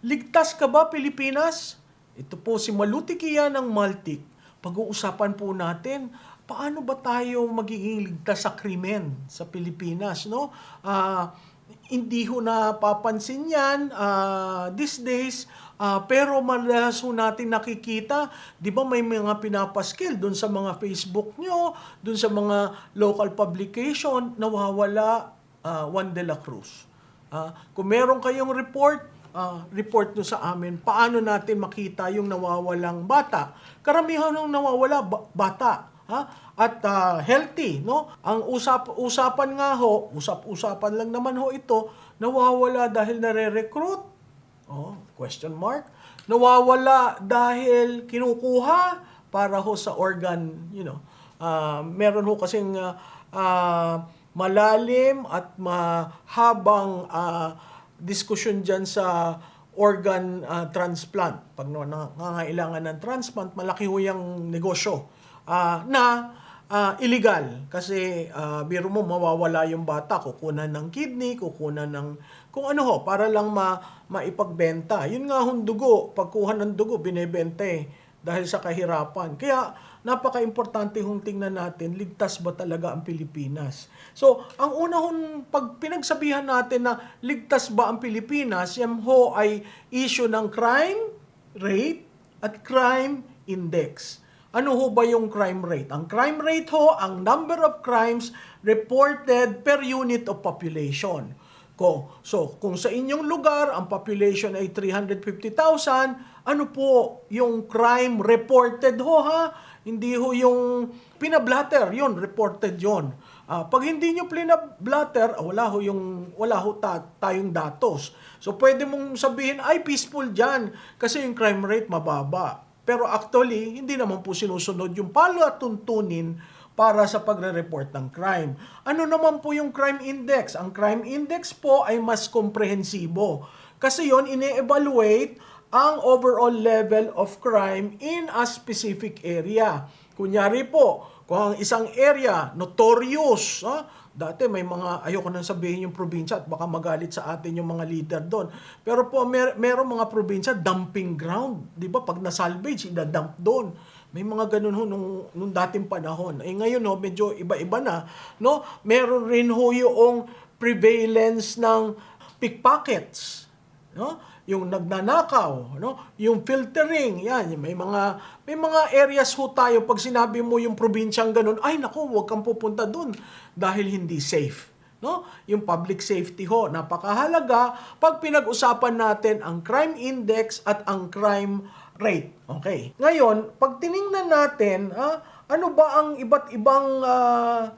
Ligtas ka ba, Pilipinas? Ito po si Maluti Kia ng Maltik. Pag-uusapan po natin, paano ba tayo magiging ligtas sa krimen sa Pilipinas, no? Hindi ho napapansin yan these days, pero madalas ho natin nakikita, di ba may mga pinapaskil doon sa mga Facebook nyo, doon sa mga local publication, nawawala Juan de la Cruz. Kung meron kayong report nyo sa amin, paano natin makita yung nawawalang bata. Karamihan ng nawawala, bata. At healthy, no? Ang usapan nga ho, usap-usapan lang naman ho ito, nawawala dahil nare-recruit. Question mark. Nawawala dahil kinukuha para ho sa organ, meron ho kasing malalim at mahabang diskusyon dyan sa organ transplant. Pag nangangailangan ng transplant, malaki ho yung negosyo na illegal. Kasi biro mo, mawawala yung bata, kukunan ng kidney, kukunan ng kung ano ho, para lang maipagbenta. Yun nga hong dugo, pagkuha ng dugo, binebenta dahil sa kahirapan. Kaya napaka-importante hong tingnan natin, ligtas ba talaga ang Pilipinas? So, ang una hong pag pinagsabihan natin na ligtas ba ang Pilipinas, yan ho ay issue ng crime rate at crime index. Ano ho ba yung crime rate? Ang crime rate ho, ang number of crimes reported per unit of population. So, kung sa inyong lugar, ang population ay 350,000, ano po yung crime reported ho Hindi ho yung pinablatter, yon reported yon. Pag hindi nyo pinablatter, wala ho tayong datos. So, pwede mong sabihin, ay peaceful dyan, kasi yung crime rate mababa. Pero actually, hindi naman po sinusunod yung palatuntunin para sa pagre-report ng crime. Ano naman po yung crime index? Ang crime index po ay mas komprehensibo. Kasi yon ine-evaluate ang overall level of crime in a specific area. Kunyari po, kung ang isang area, notorious, dati may mga, ayoko nang sabihin yung probinsya at baka magalit sa atin yung mga leader doon. Pero po, merong mga probinsya, dumping ground. Di ba? Pag na-salvage, idadump doon. May mga ganun ho nung dating panahon. Ngayon ho, medyo iba-iba na. No? Meron rin ho yung prevalence ng pickpockets. No? Yung nagnanakaw, no? Yung filtering, yan, may mga areas ho tayo pag sinabi mo yung probinsyang ganun, ay naku, huwag kang pupunta doon dahil hindi safe, no? Yung public safety ho, napakahalaga pag pinag-usapan natin ang crime index at ang crime rate. Okay. Ngayon, pag tiningnan natin, ano ba ang iba't ibang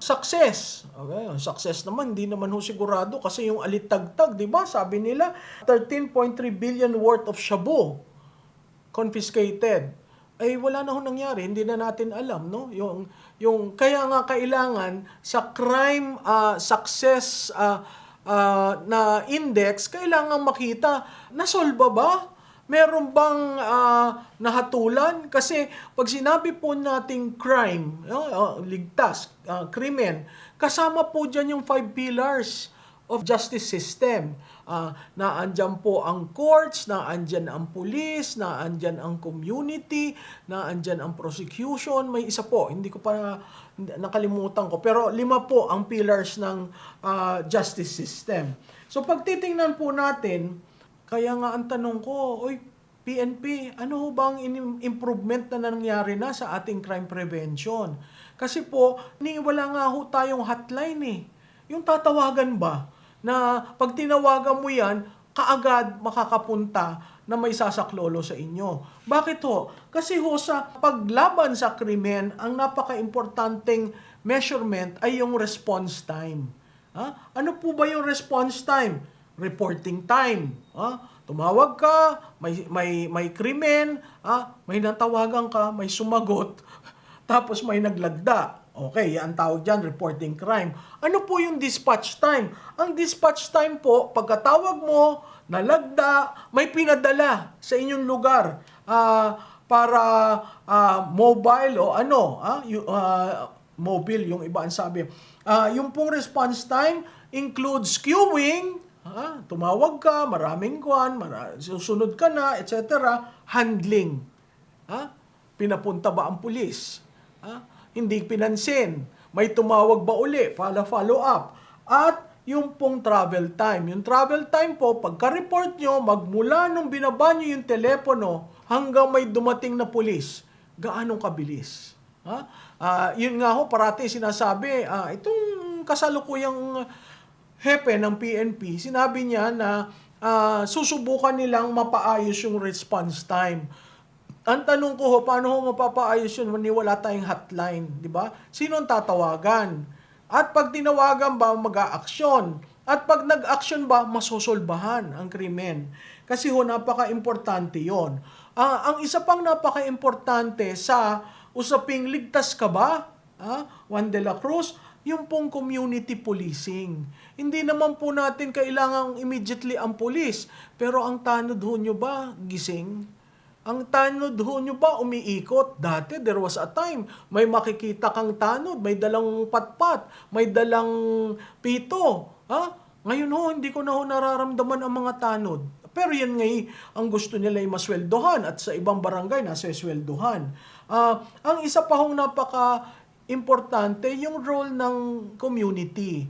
success? Okay, ang success naman, hindi naman ho sigurado kasi yung alitagtag, di ba? Sabi nila, 13.3 billion worth of shabu confiscated. Ay wala na ho nangyari, hindi na natin alam, no? Yung kaya nga kailangan sa crime success na index, kailangan makita, nasolba ba? Meron bang nahatulan? Kasi pag sinabi po nating crime, ligtas, krimen, kasama po dyan yung 5 pillars of justice system. Naandyan po ang courts, naandyan ang police, naandyan ang community, naandyan ang prosecution. May isa po, hindi ko pa nakalimutan ko. Pero 5 po ang pillars ng justice system. So pag titingnan po natin, kaya nga ang tanong ko, PNP, ano ho ba ang improvement na nangyari na sa ating crime prevention? Kasi po, wala nga ho tayong hotline Yung tatawagan ba, na pag tinawagan mo yan, kaagad makakapunta na may sasaklolo sa inyo. Bakit ho? Kasi ho sa paglaban sa krimen, ang napaka-importanting measurement ay yung response time. Ano po ba yung response time? Reporting time. Tumawag ka, may krimen, may natawagan ka, may sumagot, tapos may naglagda. Okay, yan tawag dyan, reporting crime. Ano po yung dispatch time? Ang dispatch time po, pagkatawag mo, nalagda, may pinadala sa inyong lugar para mobile o mobile, yung iba ang sabi. Yung pong response time includes queuing, Tumawag ka, maraming kwan, susunod ka na, etc. Handling. Pinapunta ba ang pulis? Hindi pinansin. May tumawag ba uli? Follow up. At yung pong travel time. Yung travel time po, pagka-report nyo, magmula nung binaba nyo yung telepono hanggang may dumating na pulis, gaano kabilis? Yun nga ho, parati sinasabi, itong kasalukuyang hepe ng PNP, sinabi niya na susubukan nilang mapaayos yung response time. Ang tanong ko ho, paano ho mapapaayos yun when wala tayong hotline, di ba? Sino ang tatawagan? At pag tinawagan ba, mag-aaksyon? At pag nag-aksyon ba, masosolbahan ang krimen. Kasi ho, napaka-importante yon. Ang isa pang napaka-importante sa usaping ligtas ka ba, Juan de la Cruz, yung pong community policing. Hindi naman po natin kailangang immediately ang police. Pero ang tanod ho nyo ba, gising? Ang tanod ho nyo ba umiikot? Dati, there was a time, may makikita kang tanod, may dalang patpat, may dalang pito. Ngayon ho, hindi ko na ho nararamdaman ang mga tanod. Pero yan ngay, ang gusto nila ay masweldohan at sa ibang barangay nasweldohan. Ang isa pa hong napaka-importante, yung role ng community.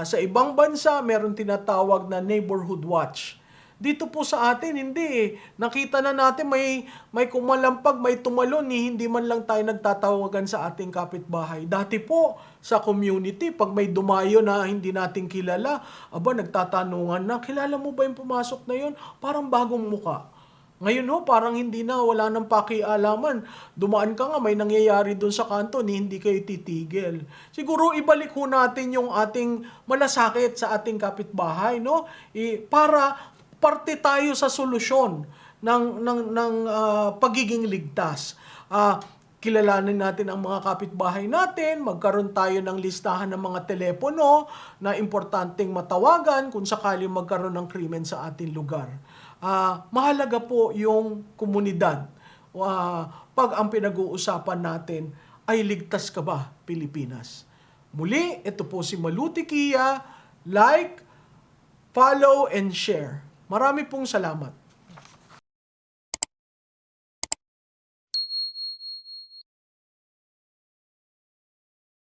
Sa ibang bansa, meron tinatawag na neighborhood watch. Dito po sa atin, hindi. Nakita na natin may kumalampag, may tumalon, hindi man lang tayo nagtatawagan sa ating kapitbahay. Dati po, sa community, pag may dumayo na hindi natin kilala, nagtatanungan na, kilala mo ba yung pumasok na yun? Parang bagong muka. Ngayon ho, parang hindi na, wala nang pakialaman. Dumaan ka nga, may nangyayari doon sa kanto, hindi kayo titigil. Siguro ibalik ho natin yung ating malasakit sa ating kapitbahay, no? Para parte tayo sa solusyon ng pagiging ligtas. Kilalanin natin ang mga kapitbahay natin, magkaroon tayo ng listahan ng mga telepono na importanteng matawagan kung sakali magkaroon ng krimen sa ating lugar. Mahalaga po yung komunidad. Pag ang pinag-uusapan natin ay ligtas ka ba, Pilipinas? Muli, ito po si Maluti Kia. Like, follow, and share. Marami pong salamat.